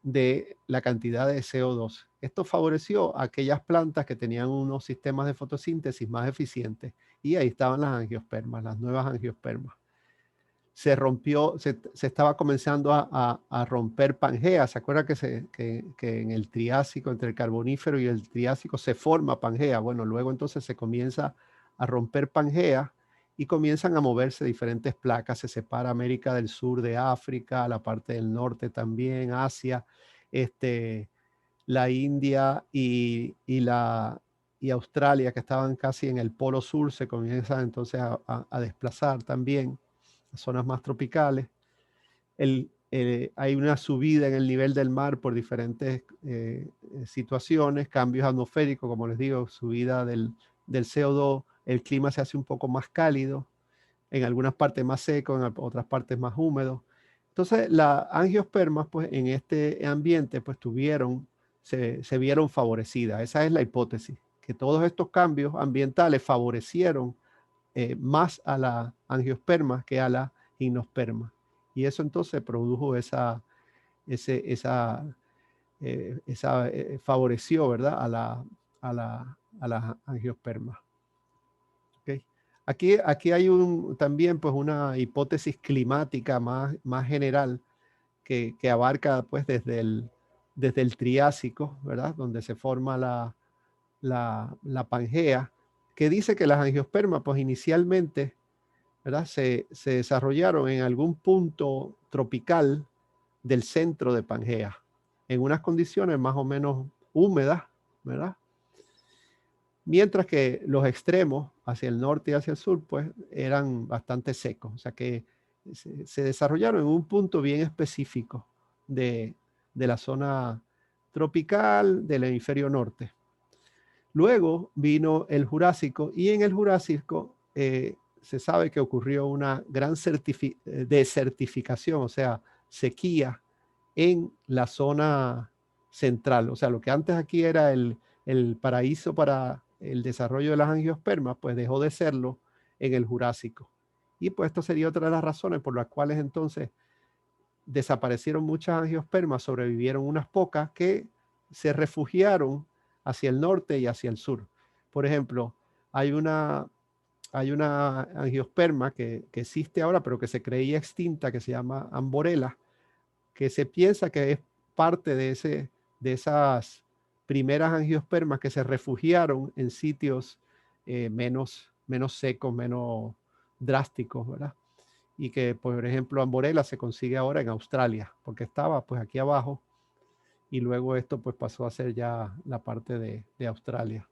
de la cantidad de CO2. Esto favoreció a aquellas plantas que tenían unos sistemas de fotosíntesis más eficientes, y ahí estaban las angiospermas, las nuevas angiospermas. Se estaba comenzando a romper Pangea. ¿Se acuerda que en el Triásico, entre el Carbonífero y el Triásico, se forma Pangea? Bueno, luego entonces se comienza a romper Pangea y comienzan a moverse diferentes placas. Se separa América del Sur de África, la parte del norte también, Asia, la India y Australia, que estaban casi en el polo sur, se comienzan entonces a desplazar también a zonas más tropicales. Hay una subida en el nivel del mar por diferentes situaciones, cambios atmosféricos, como les digo, subida del CO2, el clima se hace un poco más cálido, en algunas partes más seco, en otras partes más húmedo. Entonces, las angiospermas, pues, en este ambiente, pues, se vieron favorecidas. Esa es la hipótesis, que todos estos cambios ambientales favorecieron más a la angiosperma que a la gimnosperma. Y eso entonces produjo favoreció, ¿verdad?, a la angiosperma. ¿Okay? Aquí hay también pues una hipótesis climática más general que abarca pues desde desde el Triásico, ¿verdad? Donde se forma la Pangea, que dice que las angiospermas, pues inicialmente, ¿verdad? Se desarrollaron en algún punto tropical del centro de Pangea, en unas condiciones más o menos húmedas, ¿verdad? Mientras que los extremos, hacia el norte y hacia el sur, pues eran bastante secos. O sea que se desarrollaron en un punto bien específico de la zona tropical del hemisferio norte. Luego vino el Jurásico, y en el Jurásico se sabe que ocurrió una gran desertificación, o sea, sequía en la zona central. O sea, lo que antes aquí era el paraíso para el desarrollo de las angiospermas, pues dejó de serlo en el Jurásico. Y pues esto sería otra de las razones por las cuales entonces desaparecieron muchas angiospermas, sobrevivieron unas pocas que se refugiaron hacia el norte y hacia el sur. Por ejemplo, hay una angiosperma que existe ahora, pero que se creía extinta, que se llama Amborella, que se piensa que es parte de esas primeras angiospermas que se refugiaron en sitios menos secos, menos drásticos, ¿verdad? Y que, por ejemplo, Amborella se consigue ahora en Australia, porque estaba pues aquí abajo, y luego esto pues pasó a ser ya la parte de Australia.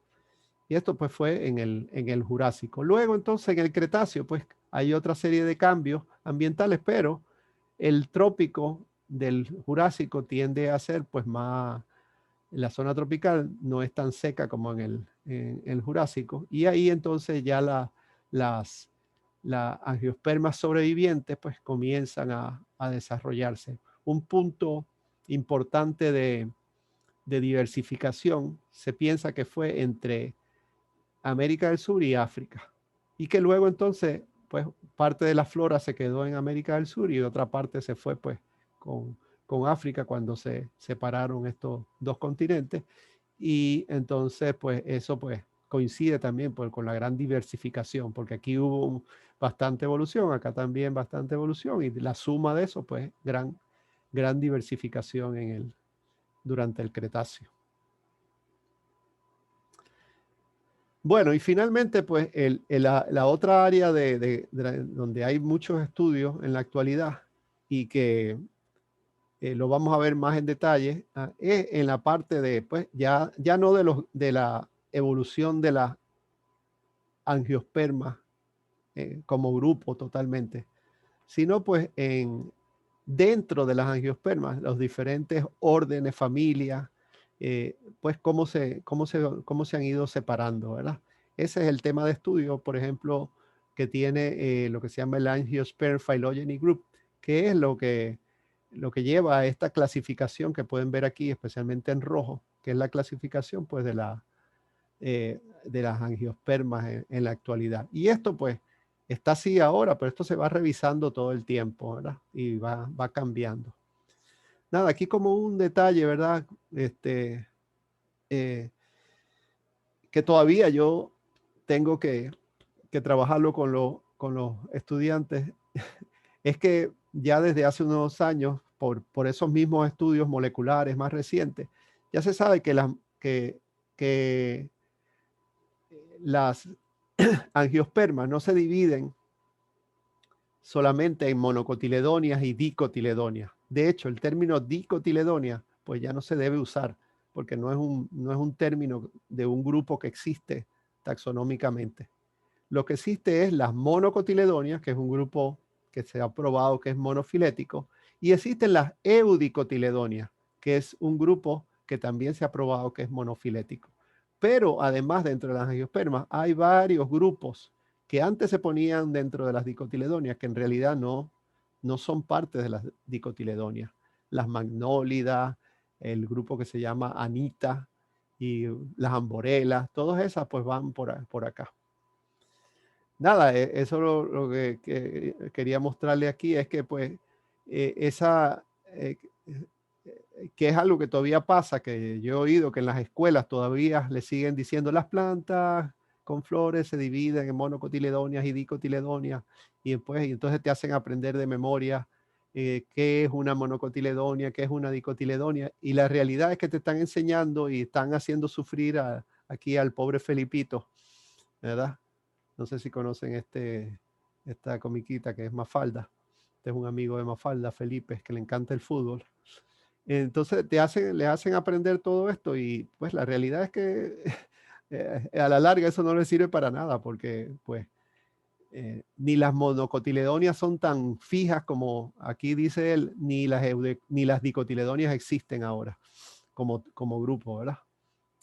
Y esto pues fue en el Jurásico. Luego entonces en el Cretáceo pues hay otra serie de cambios ambientales, pero el trópico del Jurásico tiende a ser pues más, la zona tropical no es tan seca como en el Jurásico, y ahí entonces ya las angiospermas sobrevivientes pues comienzan a desarrollarse. Un punto importante de diversificación se piensa que fue entre América del Sur y África, y que luego entonces pues parte de la flora se quedó en América del Sur y otra parte se fue pues con África cuando se separaron estos dos continentes. Y entonces pues eso pues coincide también pues, con la gran diversificación, porque aquí hubo bastante evolución, acá también bastante evolución, y la suma de eso pues gran diversificación durante el Cretáceo. Bueno, y finalmente, pues la otra área donde hay muchos estudios en la actualidad y que lo vamos a ver más en detalle, es en la parte de, pues, ya no de la evolución de las angiospermas como grupo totalmente, sino pues dentro de las angiospermas, los diferentes órdenes, familias, pues cómo se han ido separando, ¿verdad? Ese es el tema de estudio, por ejemplo, que tiene lo que se llama el Angiosperm Phylogeny Group, que es lo que lleva a esta clasificación que pueden ver aquí, especialmente en rojo, que es la clasificación pues de las angiospermas en la actualidad. Y esto pues está así ahora, pero esto se va revisando todo el tiempo, ¿verdad? Y va cambiando. Nada, aquí como un detalle, ¿verdad? Que todavía yo tengo que trabajarlo con los estudiantes, es que ya desde hace unos años, por esos mismos estudios moleculares más recientes, ya se sabe que las angiospermas no se dividen solamente en monocotiledonias y dicotiledonias. De hecho, el término dicotiledonia pues ya no se debe usar, porque no es un término de un grupo que existe taxonómicamente. Lo que existe es las monocotiledonias, que es un grupo que se ha probado que es monofilético, y existen las eudicotiledonias, que es un grupo que también se ha probado que es monofilético. Pero además, dentro de las angiospermas hay varios grupos que antes se ponían dentro de las dicotiledonias, que en realidad no son parte de las dicotiledonias. Las magnólidas, el grupo que se llama anita, y las amborelas, todas esas pues van por acá. Nada, eso lo que quería mostrarle aquí es que pues que es algo que todavía pasa, que yo he oído que en las escuelas todavía le siguen diciendo las plantas con flores se dividen en monocotiledonias y dicotiledonias, y entonces te hacen aprender de memoria qué es una monocotiledonia, qué es una dicotiledonia, y la realidad es que te están enseñando y están haciendo sufrir aquí al pobre Felipito, ¿verdad? No sé si conocen esta comiquita que es Mafalda. Este es un amigo de Mafalda, Felipe, que le encanta el fútbol. Entonces le hacen aprender todo esto y pues la realidad es que a la larga eso no le sirve para nada porque pues ni las monocotiledonias son tan fijas como aquí dice él, ni las dicotiledonias existen ahora como grupo, ¿verdad?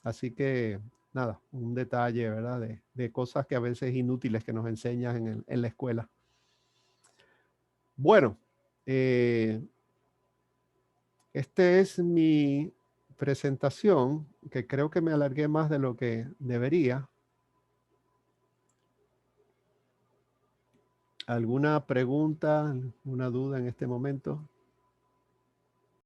Así que nada, un detalle, ¿verdad? De cosas que a veces inútiles que nos enseñan en la escuela. Bueno, esta es mi presentación, que creo que me alargué más de lo que debería. ¿Alguna pregunta, una duda en este momento?